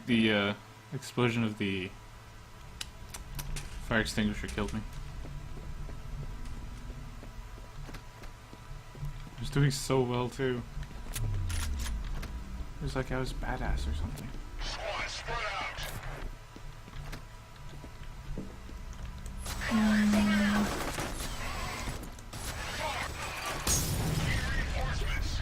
The explosion of the fire extinguisher killed me. I was doing so well too. It was like I was badass or something. Squad, spread out. Reinforcements.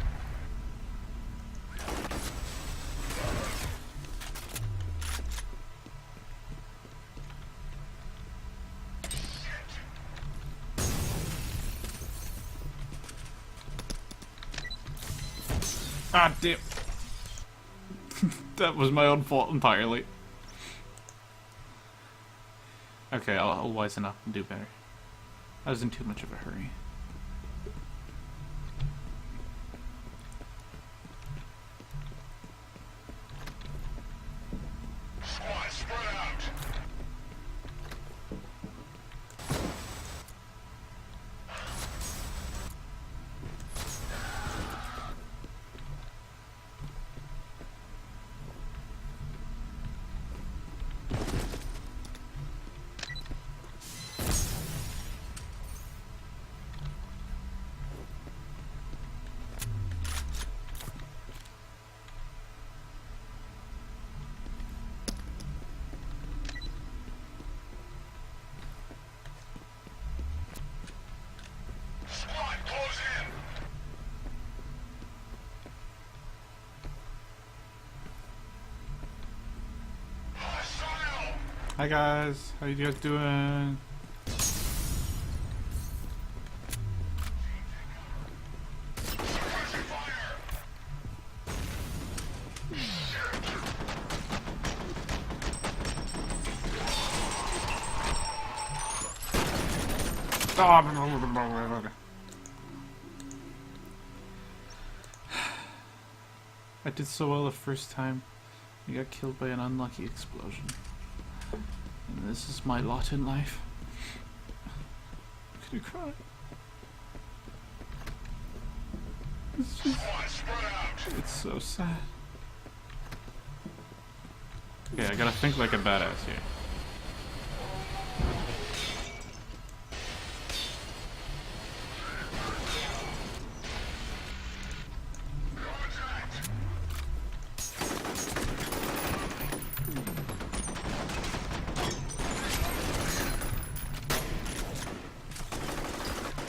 Ah, damn. That was my own fault entirely. Okay, I'll wisen up and do better. I was in too much of a hurry. Squad, spread out. Squad, close in. Hostile. Hi guys, how you guys doing? Suppressing fire. I did so well the first time. I got killed by an unlucky explosion. And this is my lot in life. I'm gonna cry. It's just, Squad, spread out. it's so sad. Okay, I gotta think like a badass here. Contact.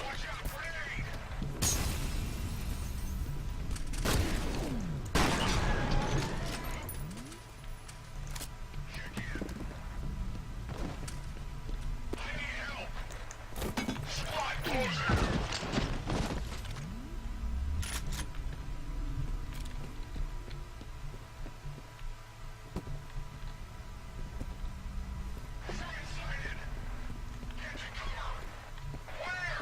Watch out, grenade. Check in. I need help. Squad, close in. Friend sighted. Get to cover. Where?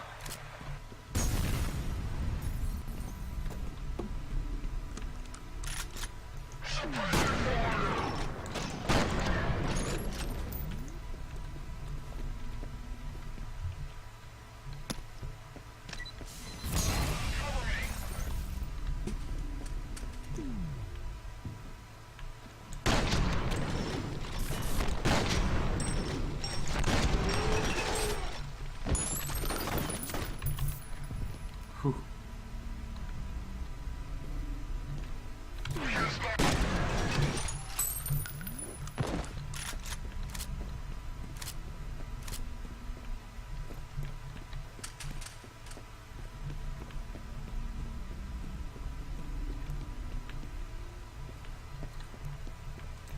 Suppressor fire. Cover me. Whew.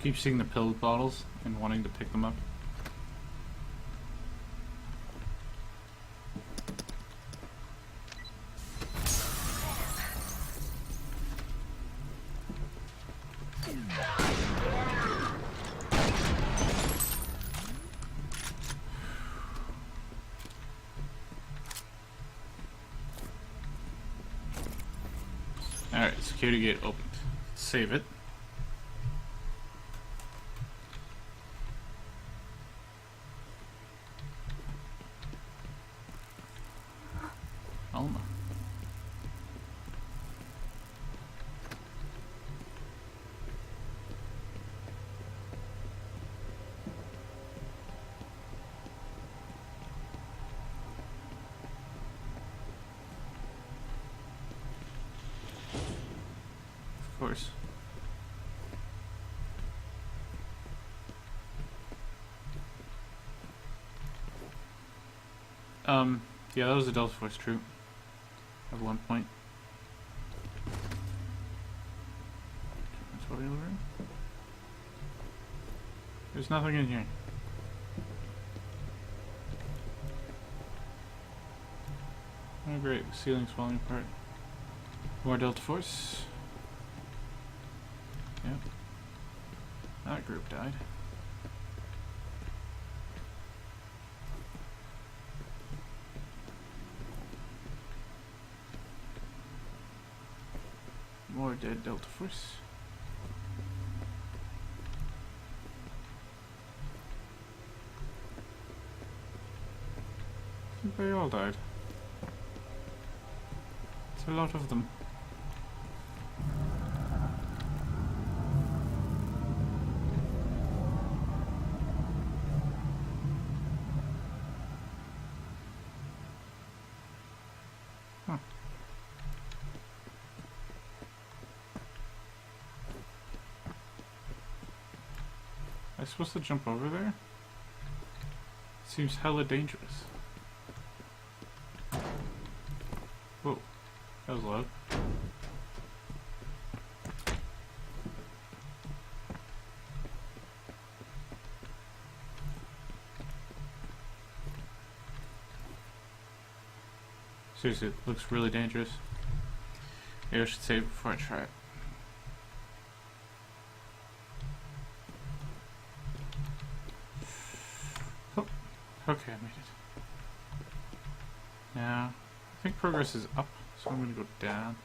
Keep seeing the pill bottles and wanting to pick them up. Alright, security gate opened. Save it. Oh no. Force. Yeah, that was a Delta Force troop at one point. There's nothing in here. Oh great, the ceiling's falling apart. More Delta Force. Yep. That group died. More dead Delta Force. I think they all died. It's a lot of them. Huh. Am I supposed to jump over there? Seems hella dangerous. Whoa, that was loud. Seriously, it looks really dangerous. Maybe I should save it before I try it. Oh, okay, I made it. Now, I think progress is up, so I'm gonna go down.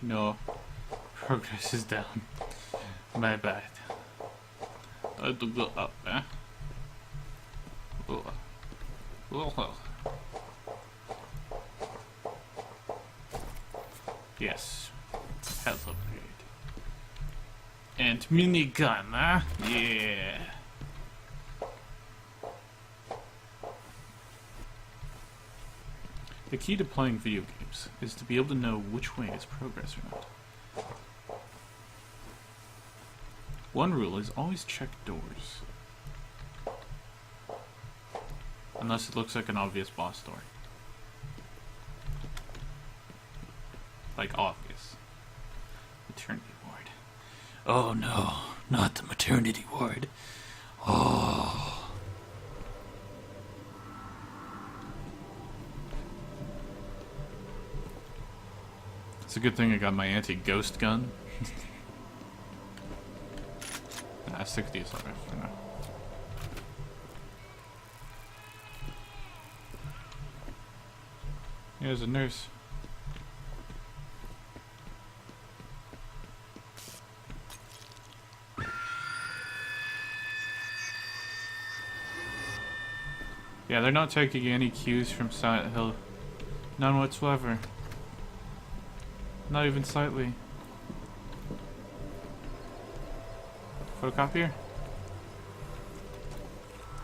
No, progress is down. My bad. I have to go up, eh? Oh. Oh. Yes, health upgrade. And minigun, huh? Yeah. The key to playing video games is to be able to know which way is progress or not. One rule is always check doors. Unless it looks like an obvious boss door. Like obvious. Maternity ward. Oh no, not the maternity ward. Oh. It's a good thing I got my anti-ghost gun. Nah, stick with the assault rifle for now. There's a nurse. Yeah, they're not taking any cues from Silent Hill. None whatsoever. Not even slightly. Photocopier?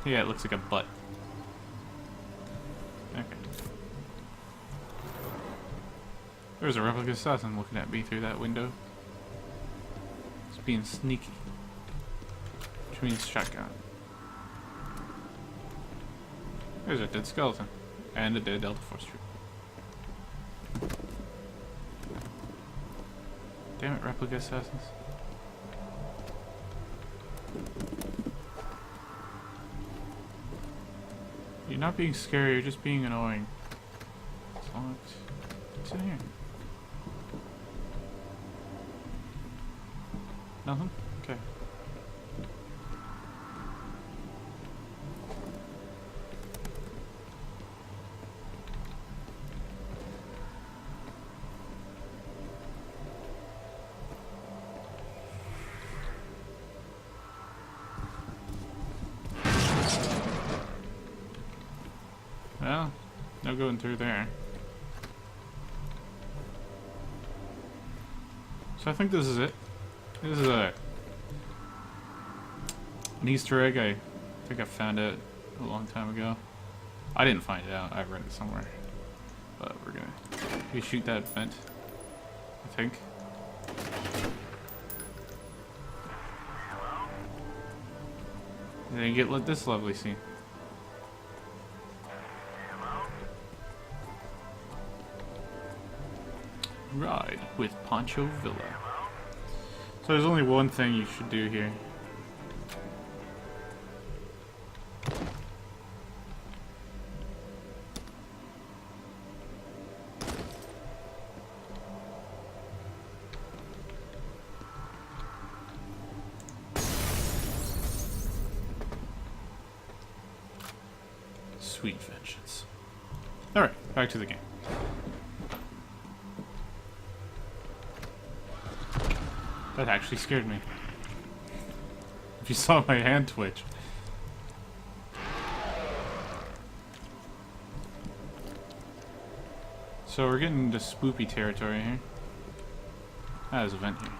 Yeah, it looks like a butt. Okay. There's a replica assassin looking at me through that window. It's being sneaky. Which means shotgun. There's a dead skeleton. And a dead Delta Force troop. Damn it, replica assassins. You're not being scary, you're just being annoying. What's in here? Nothing? Okay. Well, no going through there. So I think this is it. This is an Easter egg I think I found it a long time ago. I didn't find it out, I read it somewhere. But we're gonna You shoot that vent, I think. And then you get this lovely scene. Ride with Pancho Villa. So there's only one thing you should do here. Sweet vengeance. Alright, back to the game. That actually scared me. If you saw my hand twitch. So we're getting into spoopy territory here. Ah, there's a vent here.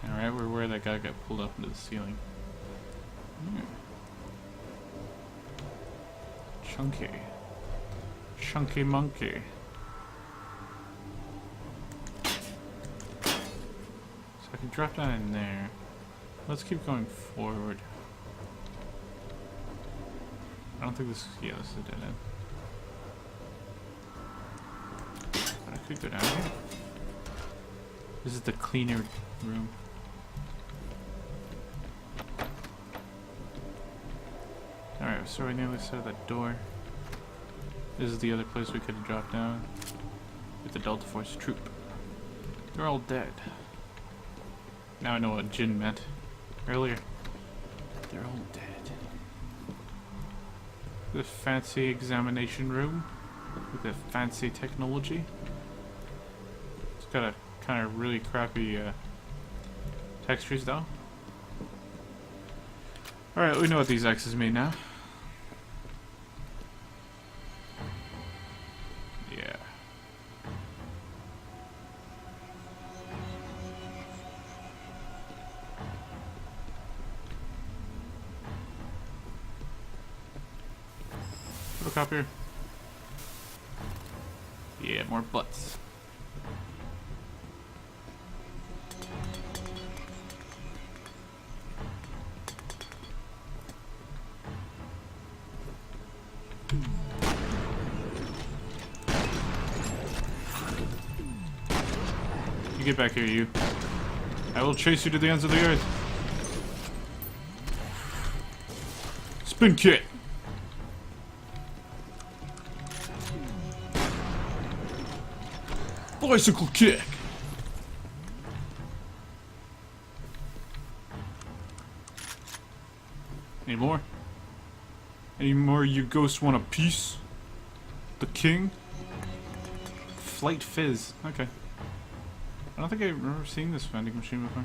Alright, we're where that guy got pulled up into the ceiling. Chunky. Chunky monkey. So I can drop down in there. Let's keep going forward. I don't think this... Yeah, this is a dead end. But I could go down here. This is the cleaner room. Alright, so right now we set that door. This is the other place we could have dropped down with the Delta Force troop. They're all dead. Now I know what Jin meant earlier. They're all dead. The fancy examination room with the fancy technology. It's got a kind of really crappy textures though. Alright, we know what these X's mean now. Yeah. Photocopier. Yeah, more butts. You get back here, you. I will chase you to the ends of the earth. Spin kick. Bicycle kick. Any more? Any more you ghosts want a piece? The king? Flight fizz. Okay. I don't think I've ever seen this vending machine before.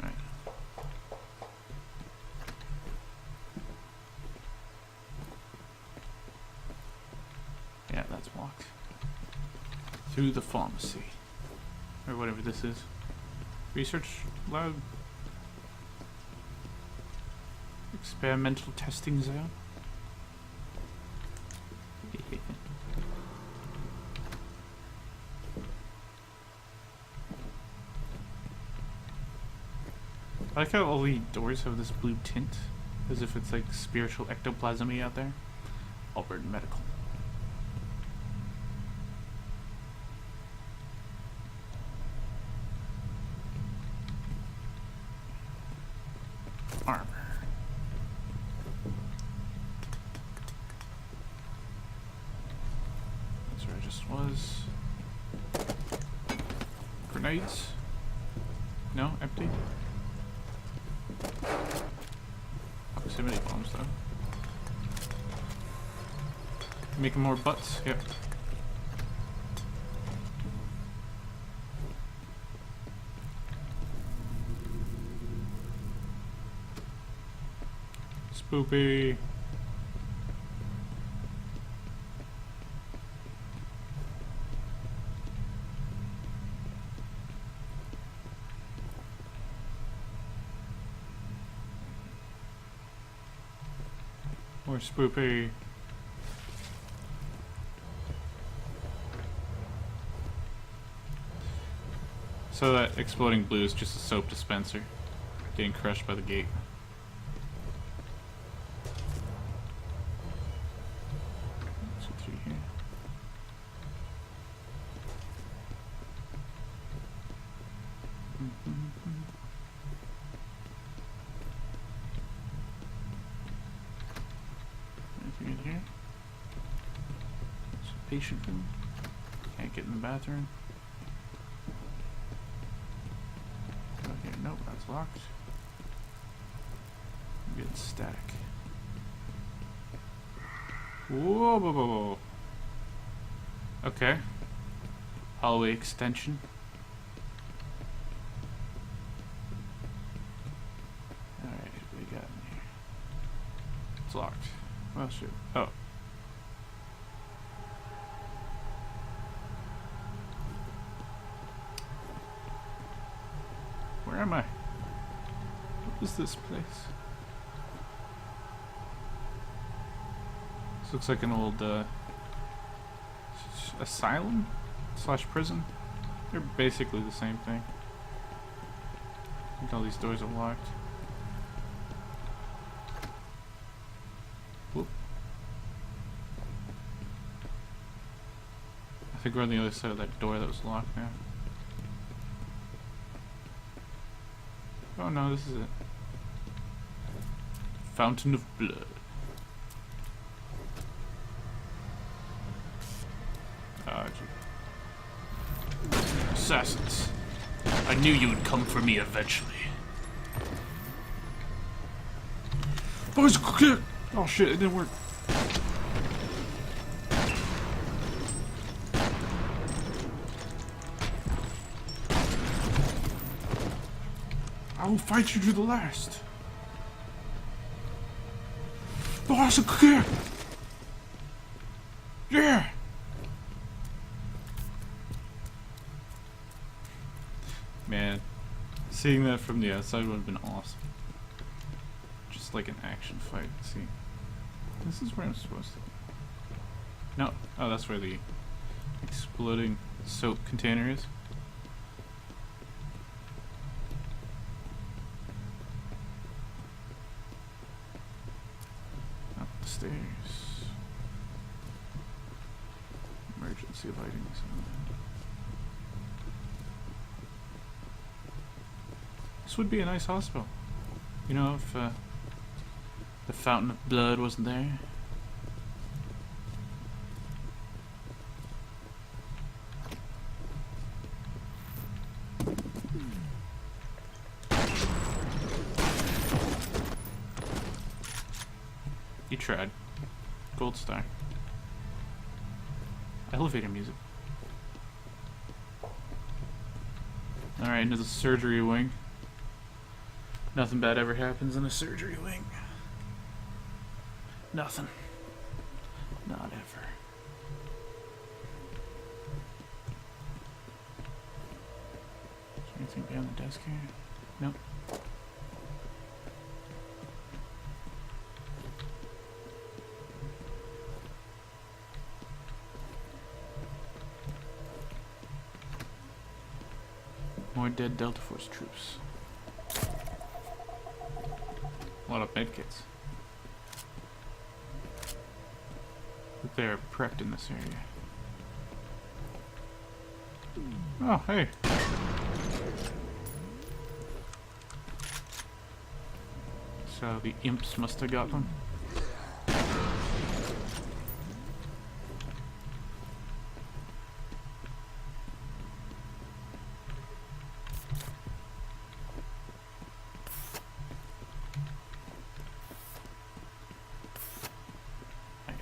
Alright. Yeah, that's blocked. Through the pharmacy. Or whatever this is. Research lab. Experimental testing zone. I like how all the doors have this blue tint, as if it's like spiritual ectoplasm-y out there. Auburn Medical. Armor. That's where I just was. Grenades? No, empty. Proximity bombs though. Making more butts. Yep. Spoopy. More spoopy. So that exploding blue is just a soap dispenser getting crushed by the gate. Let's go through here. Anything in here? It's a patient room. Can't get in the bathroom. Okay, nope, that's locked. I'm getting static. Whoa, whoa, whoa, whoa. Okay. Hallway extension. Alright, what do we got in here? It's locked. Well, shoot. Oh. Where am I? What is this place? This looks like an old asylum / prison. They're basically the same thing. I think all these doors are locked. Whoop. I think we're on the other side of that door that was locked now. Oh no, this is it. Fountain of blood. Oh, gee. Assassins. I knew you would come for me eventually. Oh shit, it didn't work. I will fight you to the last. Boss, a kick! Yeah! Man, seeing that from the outside would have been awesome. Just like an action fight. See, this is where I'm supposed to. No, oh, that's where the exploding soap container is. Up the stairs. Emergency lighting. This would be a nice hospital. You know, if the fountain of blood wasn't there. You tried. Gold star. Elevator music. Alright, into the surgery wing. Nothing bad ever happens in a surgery wing. Nothing. Not ever. Is there anything behind the desk here? Nope. More dead Delta Force troops. A lot of medkits. But they're prepped in this area. Oh, hey. So the imps must have got them.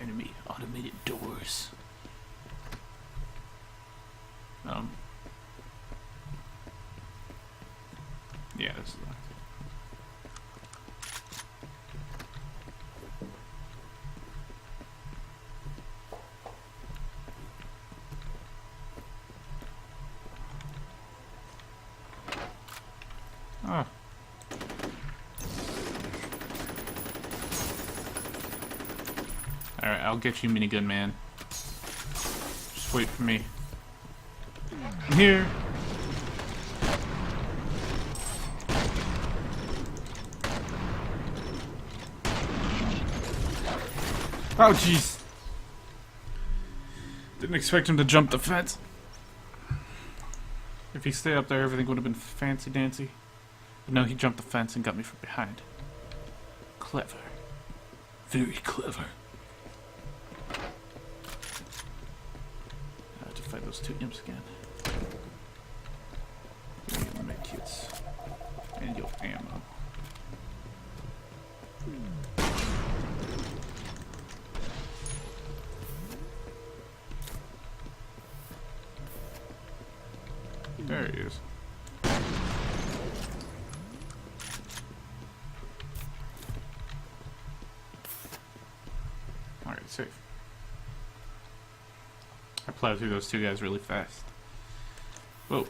Enemy automated doors. Yeah, this is locked. Oh. Alright, I'll get you, minigun man. Just wait for me. I'm here. Oh, jeez. Didn't expect him to jump the fence. If he stayed up there, everything would have been fancy-dancy. But no, he jumped the fence and got me from behind. Clever. Very clever. I have to fight those two imps again. Give me your medkits. And your ammo. There he is. Alright, safe. I plowed through those two guys really fast. Whoa.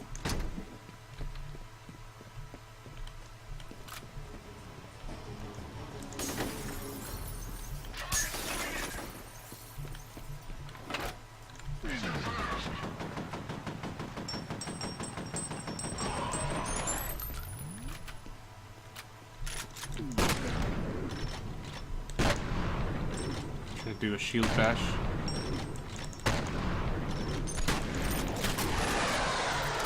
Should I do a shield bash?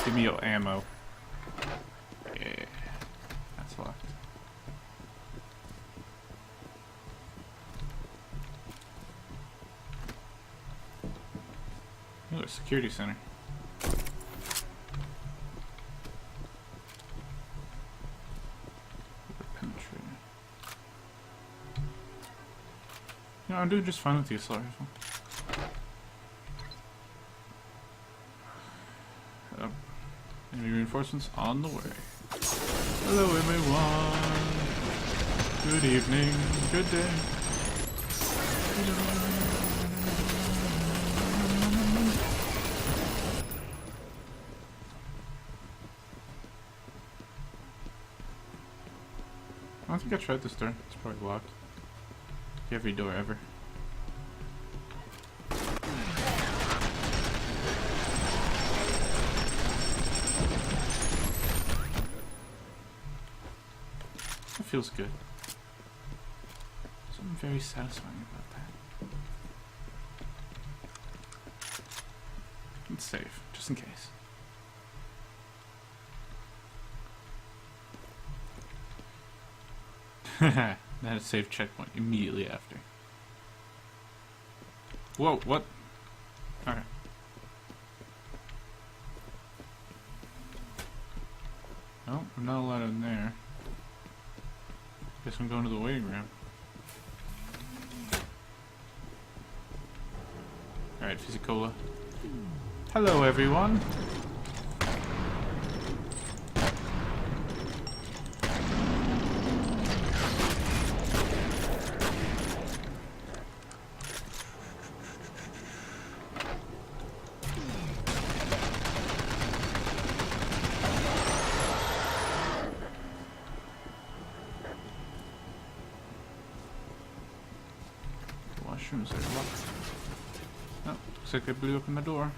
Give me your ammo. Yeah, that's locked. Ooh, a security center. Penetrator. You know, I'm doing just fine with the assault rifle. Enemy reinforcements on the way. Hello everyone. Good evening. Good day. I don't think I tried this door. It's probably locked. Every door ever. That feels good. Something very satisfying about that. It's safe, just in case. Haha, that is a safe checkpoint immediately after. Whoa, what? Okay. No, I'm not allowed in there. Guess I'm going to the waiting room. Alright, Physicola. Hello, everyone. Washrooms are locked. Oh, looks like they blew open the door.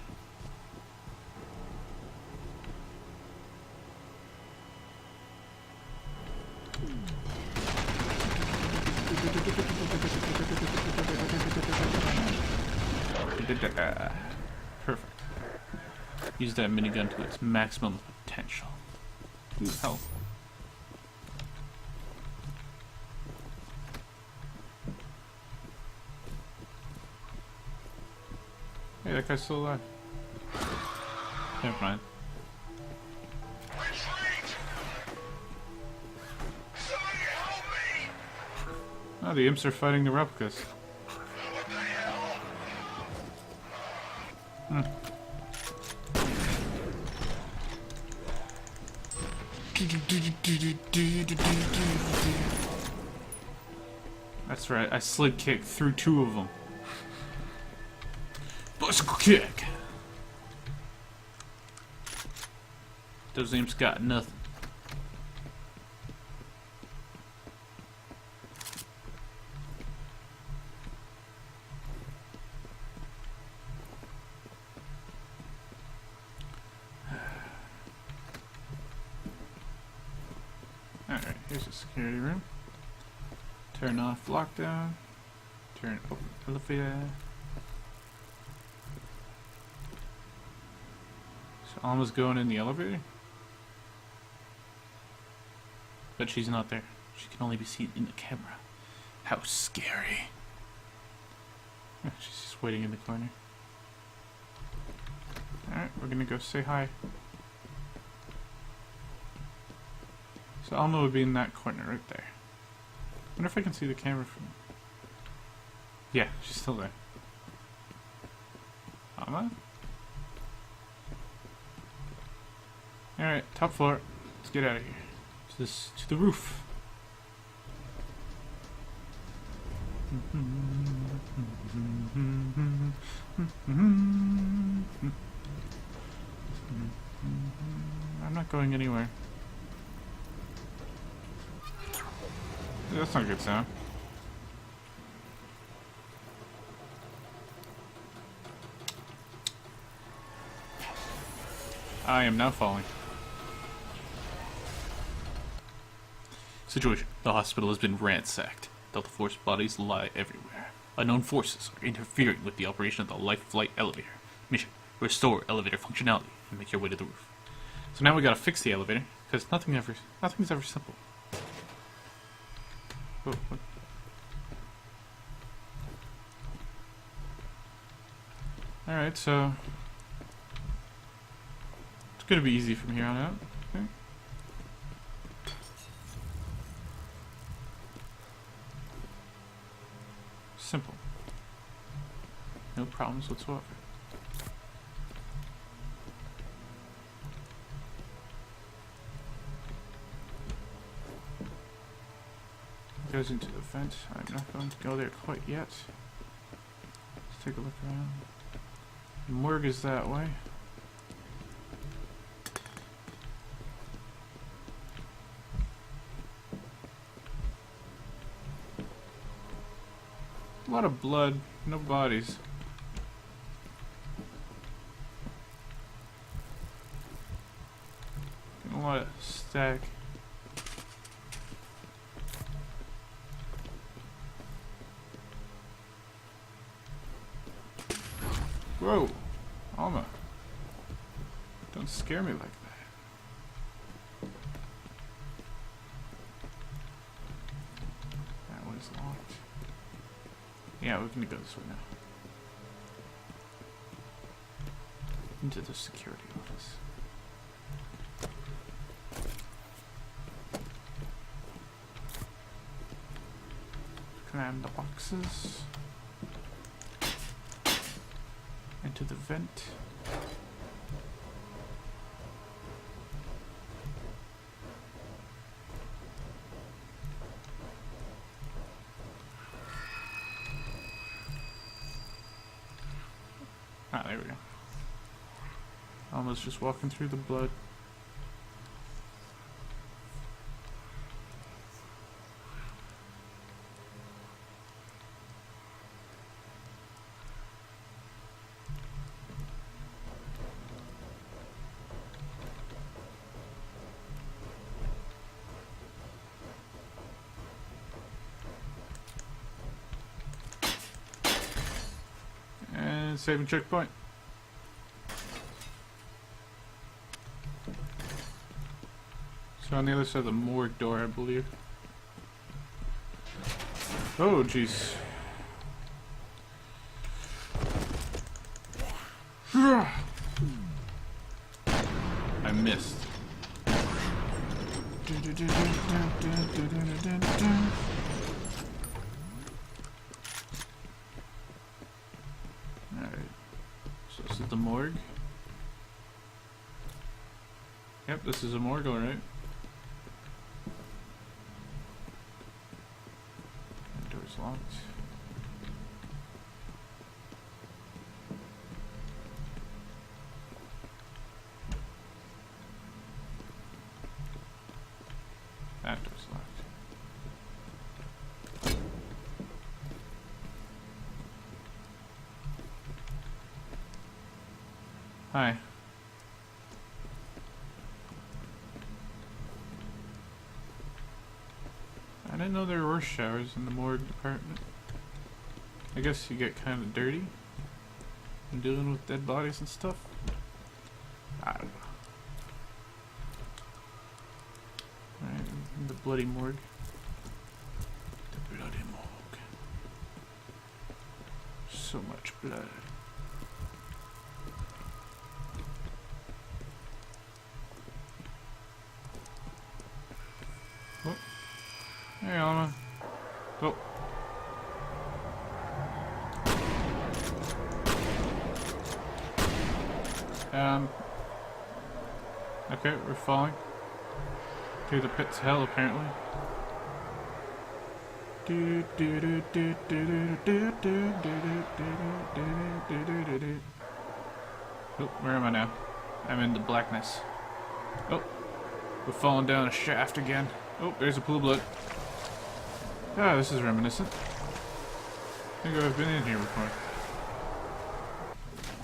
Perfect. Use that minigun to its maximum potential. Ooh, hell. Hey, that guy's still alive. Never mind. Oh, the imps are fighting the replicas. What the hell? Hmm. That's right, I slid kicked through 2 of them. Bicycle kick! Those imps got nothing. Alright, here's a security room. Turn off lockdown. Turn open elevator. So Alma's going in the elevator? But she's not there. She can only be seen in the camera. How scary. She's just waiting in the corner. Alright, we're gonna go say hi. So Alma would be in that corner right there. Wonder if I can see the camera from... Yeah, she's still there. Alma? Alright, top floor. Let's get out of here. To the roof. I'm not going anywhere. That's not a good sound. I am now falling. Situation. The hospital has been ransacked. Delta Force bodies lie everywhere. Unknown forces are interfering with the operation of the Life Flight elevator. Mission. Restore elevator functionality and make your way to the roof. So now we gotta fix the elevator, because nothing's ever simple. Oh, what? Alright, so it's gonna be easy from here on out. Okay. Simple. No problems whatsoever. Goes into the vent. I'm not going to go there quite yet. Let's take a look around. The morgue is that way. A lot of blood, no bodies. A lot of stack. Whoa, Alma. Don't scare me like that. That one's locked. Yeah, we're gonna go this way now. Into the security office. Climb the boxes. Into the vent. Ah, there we go. Almost just walking through the blood. And saving checkpoint. So on the other side of the morgue door, I believe. Oh, jeez. I missed. Alright. So this is the morgue. Yep, this is a morgue, alright. Door's locked. That door's locked. Hi. I didn't know there were showers in the morgue department. I guess you get kind of dirty when dealing with dead bodies and stuff. I don't know. Alright, the bloody morgue. The bloody morgue. So much blood. Oh. Hey, Alma. Oh. Okay, we're falling. Through the pits of hell, apparently. Oh, where am I now? I'm in the blackness. Oh, we're falling down a shaft again. Oh, there's a pool of blood. Ah, this is reminiscent. I think I've been in here before.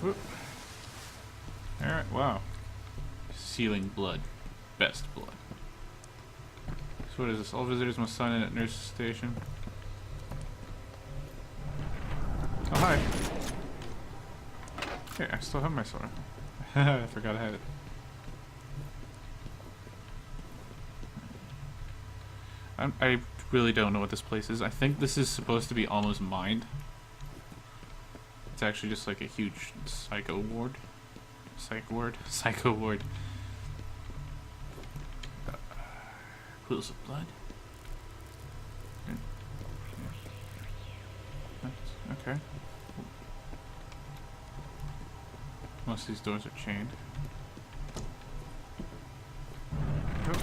Whoop. Alright, wow. Sealing blood. Best blood. So what is this? All visitors must sign in at nurse's station. Oh, hi. Hey, I still have my sword. I forgot I had it. I really don't know what this place is. I think this is supposed to be almost mined. It's actually just like a huge psycho ward. Psycho ward. Pools of blood. Okay. Most of these doors are chained. Oh.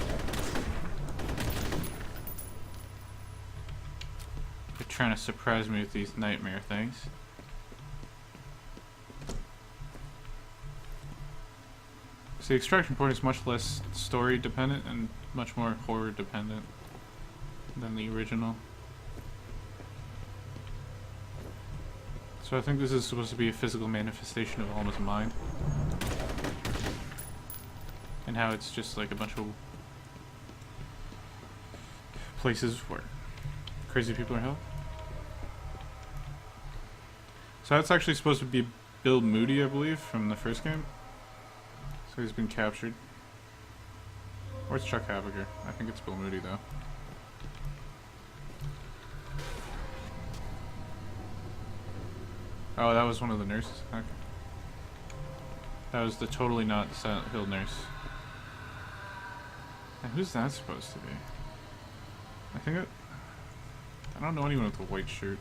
They're trying to surprise me with these nightmare things. So the extraction point is much less story dependent and much more horror dependent than the original. So I think this is supposed to be a physical manifestation of Alma's mind. And how it's just like a bunch of places where crazy people are held. So that's actually supposed to be Bill Moody, I believe, from the first game. So he's been captured. Or it's Chuck Haviger. I think it's Bill Moody, though. Oh, that was one of the nurses? Okay. That was the totally not Silent Hill nurse. And who's that supposed to be? I don't know anyone with a white shirt.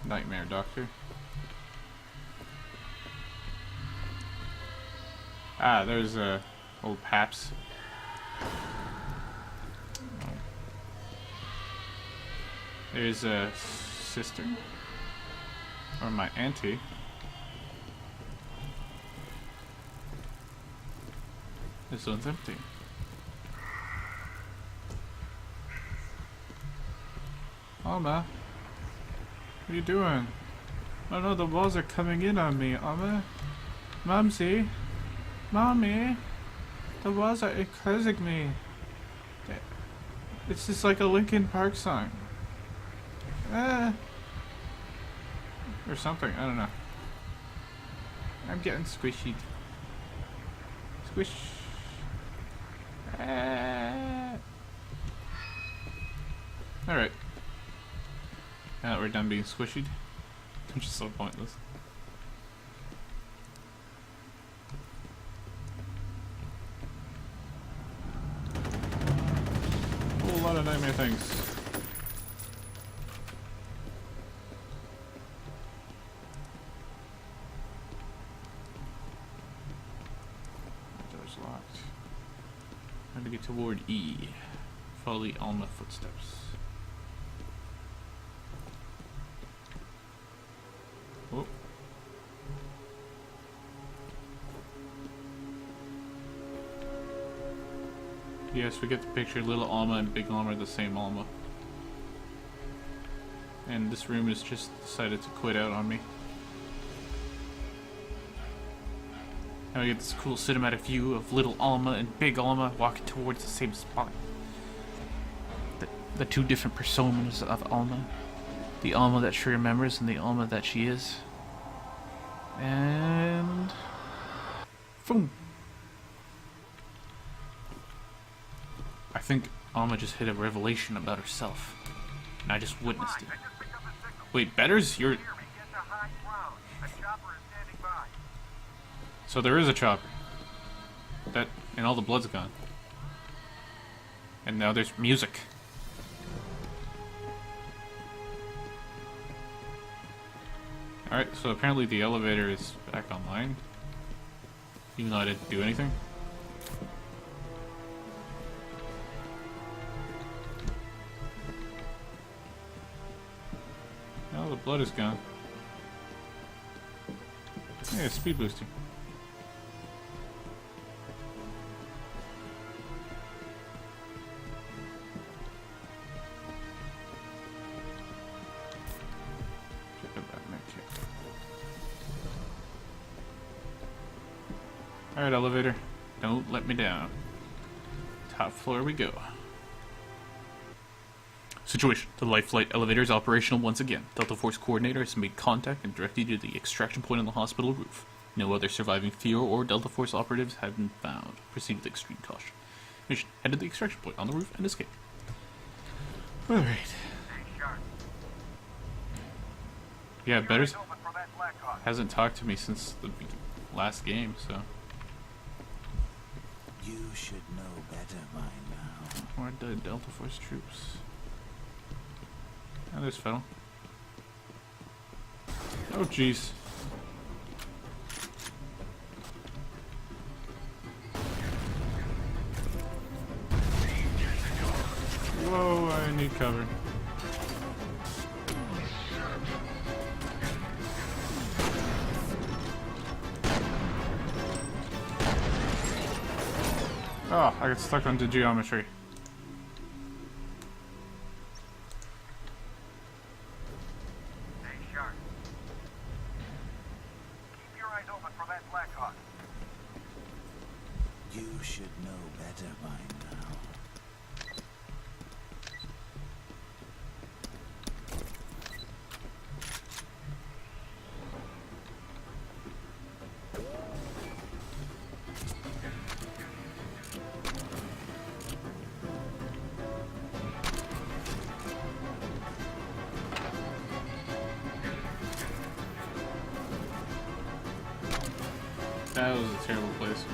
Nightmare Doctor. Ah, there's old Paps. There's a sister. Or my auntie. This one's empty. Alma, what are you doing? Oh no, the walls are coming in on me, Alma. Mumsy, Mommy, the walls are enclosing me. It's just like a Linkin Park song. Or something, I don't know. I'm getting squishy. Squish. Alright. Now that we're done being squishied, I'm just so pointless. A whole lot of nightmare things. toward E. Follow the Alma footsteps. Oh. Yes, we get the picture. Little Alma and Big Alma are the same Alma. And this room has just decided to quit out on me. Now we get this cool cinematic view of Little Alma and Big Alma walking towards the same spot. The two different personas of Alma. The Alma that she remembers and the Alma that she is. And... boom! I think Alma just hit a revelation about herself. And I just witnessed it. Wait, Betters? You're... So there is a chopper. That... and all the blood's gone. And now there's music. Alright, so apparently the elevator is back online. Even though I didn't do anything. Now the blood is gone. Yeah, speed boosting. Alright, elevator. Don't let me down. Top floor we go. Situation. The life flight elevator is operational once again. Delta Force coordinator has made contact and directed you to the extraction point on the hospital roof. No other surviving F.E.A.R. or Delta Force operatives have been found. Proceed with extreme caution. Mission. Head to the extraction point on the roof and escape. Alright. Yeah, Betters hasn't talked to me since the last game, so... You should know better by now. Where are the Delta Force troops? Oh, there's Fennel. Oh, jeez. Whoa, I need cover. Oh, I got stuck onto geometry. Stay sharp. Keep your eyes open for that Blackhawk. You should know better by now. That was a terrible place.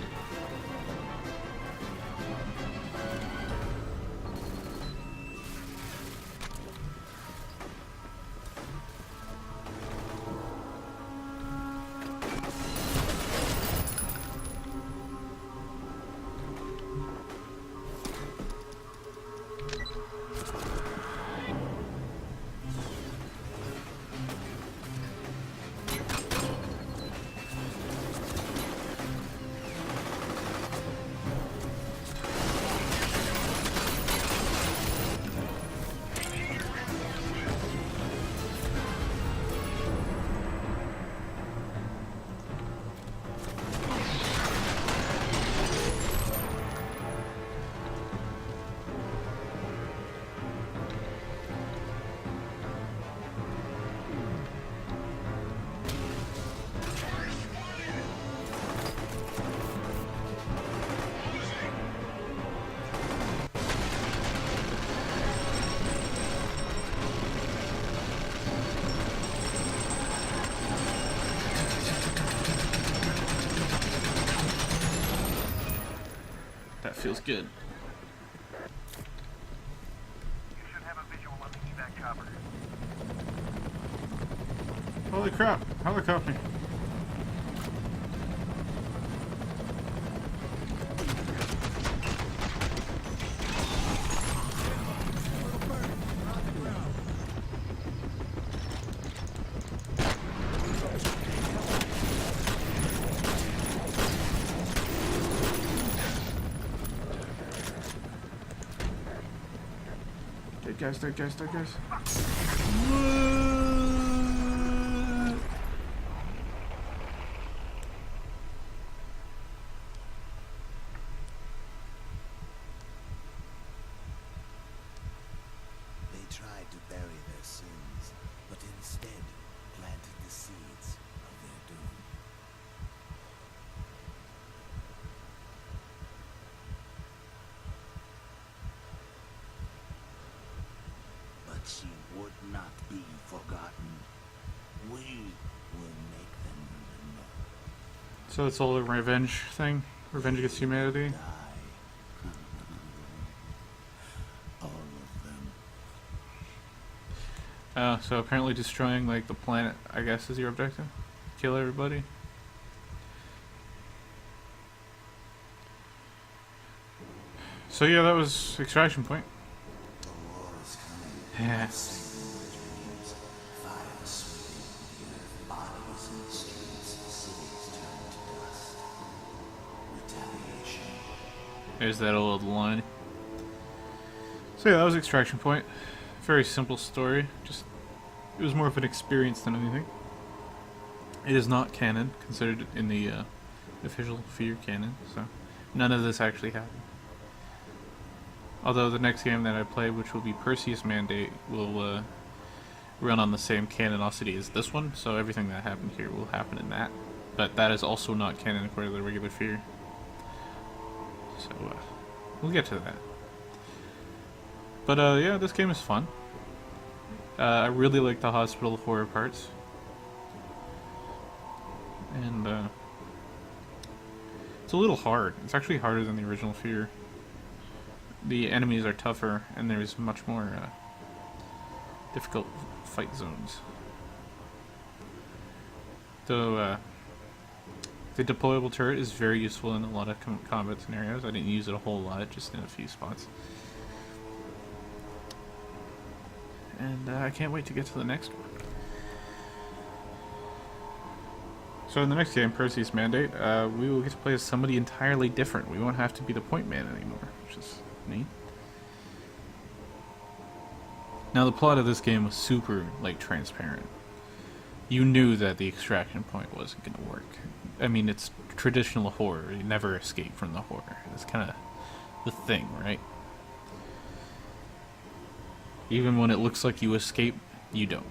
That feels good. You should have a visual on the evac chopper. Holy crap, helicopter. Dead guys, dead guys, dead guys. They tried to bury their sins, but instead planted the seeds of their doom. But she would not be forgotten. We will make them remember. So it's all a revenge thing? Revenge against humanity? Die. All of them. So apparently destroying like the planet, I guess, is your objective? Kill everybody? So yeah, that was Extraction Point. The war is coming. Yeah. Dreams. Fire sweeping the earth. Bodies in the streets. Cities turned to dust. Retaliation. There's that old line. So yeah, that was Extraction Point. Very simple story. Just it was more of an experience than anything. It is not canon, considered in the official F.E.A.R canon, so none of this actually happened. Although the next game that I play, which will be Perseus Mandate, will run on the same canonicity as this one, so everything that happened here will happen in that. But that is also not canon according to the regular F.E.A.R. So we'll get to that. But yeah, this game is fun. I really like the hospital horror parts. And it's a little hard. It's actually harder than the original F.E.A.R. The enemies are tougher, and there's much more difficult fight zones. Though the deployable turret is very useful in a lot of combat scenarios. I didn't use it a whole lot, just in a few spots. And I can't wait to get to the next one. So in the next game, Perseus Mandate, we will get to play as somebody entirely different. We won't have to be the point man anymore, which is neat. Now the plot of this game was super, like, transparent. You knew that the extraction point wasn't going to work. I mean, it's traditional horror. You never escape from the horror. It's kind of the thing, right? Even when it looks like you escape, you don't.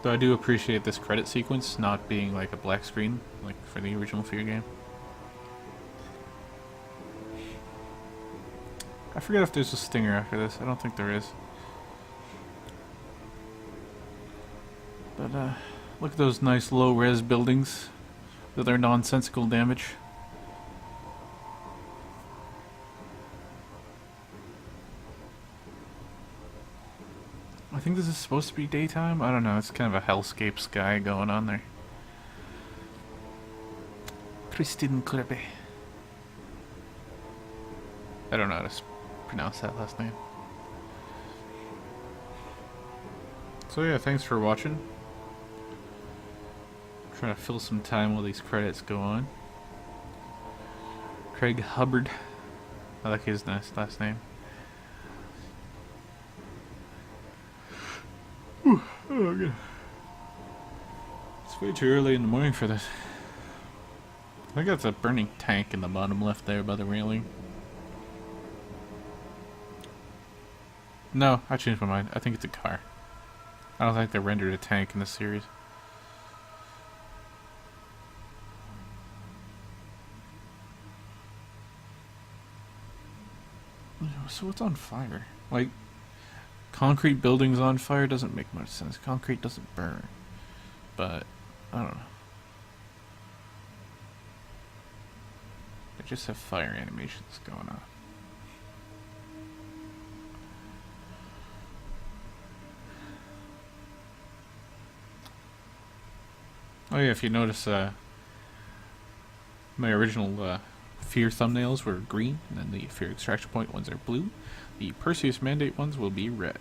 Though I do appreciate this credit sequence not being like a black screen, like for the original F.E.A.R game. I forget if there's a stinger after this. I don't think there is. But look at those nice low-res buildings with their nonsensical damage. I think this is supposed to be daytime. I don't know. It's kind of a hellscape sky going on there. Christine Kleppe. I don't know how to pronounce that last name. So yeah, thanks for watching. Trying to fill some time while these credits go on. Craig Hubbard. I like his nice last name. Oh, God. It's way too early in the morning for this. I think that's a burning tank in the bottom left there by the railing. No, I changed my mind. I think it's a car. I don't think they rendered a tank in this series. So what's on fire? Like, concrete buildings on fire doesn't make much sense. Concrete doesn't burn. But, I don't know. They just have fire animations going on. Oh yeah, if you notice, my original F.E.A.R thumbnails were green, and then the F.E.A.R Extraction Point ones are blue. The Perseus Mandate ones will be red.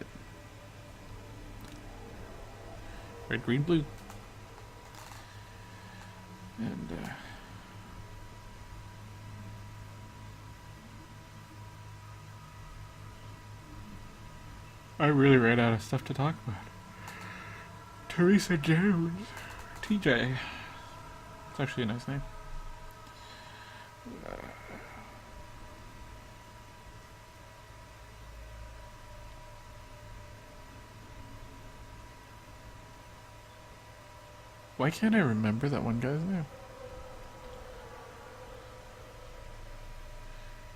Red, green, blue. And, I really ran out of stuff to talk about. Teresa Jones. TJ. It's actually a nice name. Why can't I remember that one guy's name?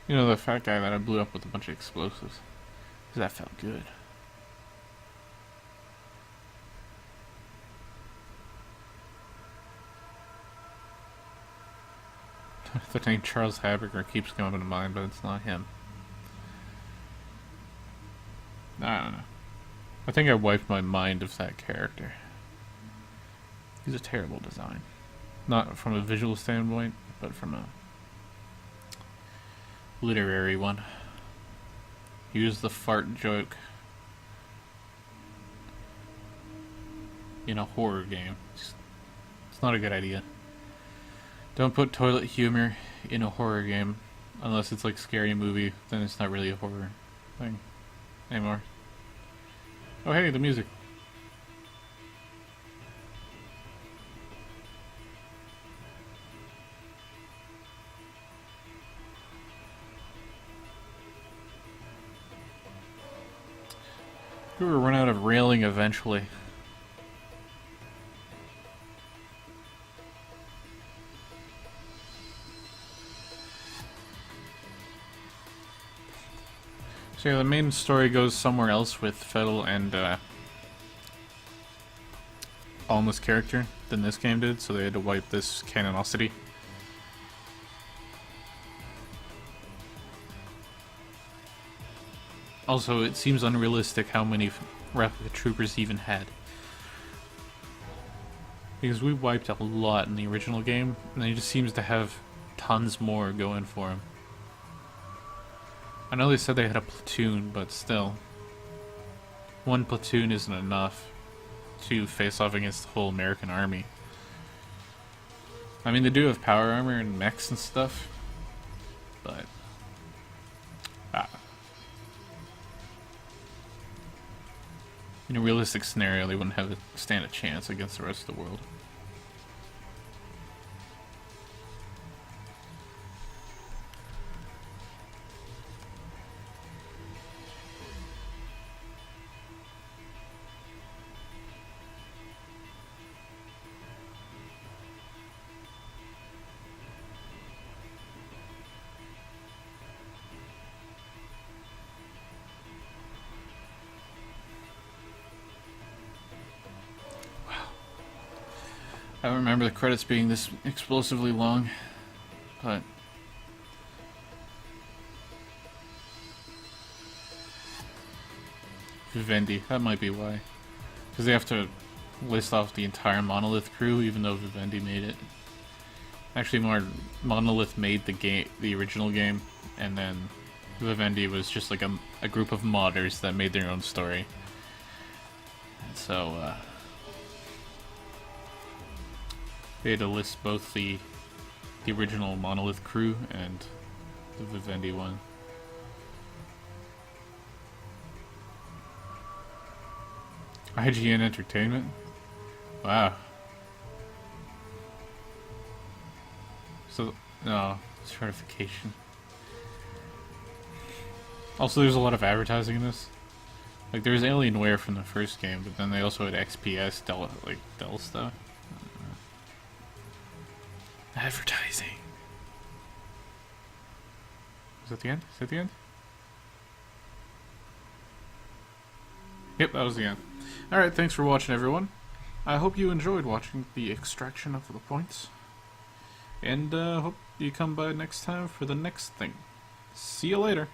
You know, the fat guy that I blew up with a bunch of explosives. 'Cause that felt good. The name Charles Haberger keeps coming to mind, but it's not him. I don't know. I think I wiped my mind of that character. He's a terrible design. Not from a visual standpoint, but from a literary one. Use the fart joke in a horror game. It's not a good idea. Don't put toilet humor in a horror game unless it's like Scary Movie, then it's not really a horror thing anymore. Oh hey, the music. We will run out of railing eventually. So yeah, the main story goes somewhere else with Fettel and Alma's character than this game did, so they had to wipe this canonicity. Also, it seems unrealistic how many replica troopers even had. Because we wiped a lot in the original game, and he just seems to have tons more going for him. I know they said they had a platoon, but still. One platoon isn't enough to face off against the whole American army. I mean, they do have power armor and mechs and stuff, but... in a realistic scenario, they wouldn't have stand a chance against the rest of the world. I don't remember the credits being this explosively long, but... Vivendi, that might be why. Because they have to list off the entire Monolith crew, even though Vivendi made it. Actually, Monolith made the game, the original game, and then Vivendi was just like a group of modders that made their own story. And so, they had to list both the original Monolith crew and the Vivendi one. IGN Entertainment? Wow. So, no, certification. Also, there's a lot of advertising in this. Like, there's Alienware from the first game, but then they also had XPS, Dell stuff. Advertising. Is that the end? Is that the end? Yep, that was the end. Alright, thanks for watching, everyone. I hope you enjoyed watching the extraction of the points. And hope you come by next time for the next thing. See you later.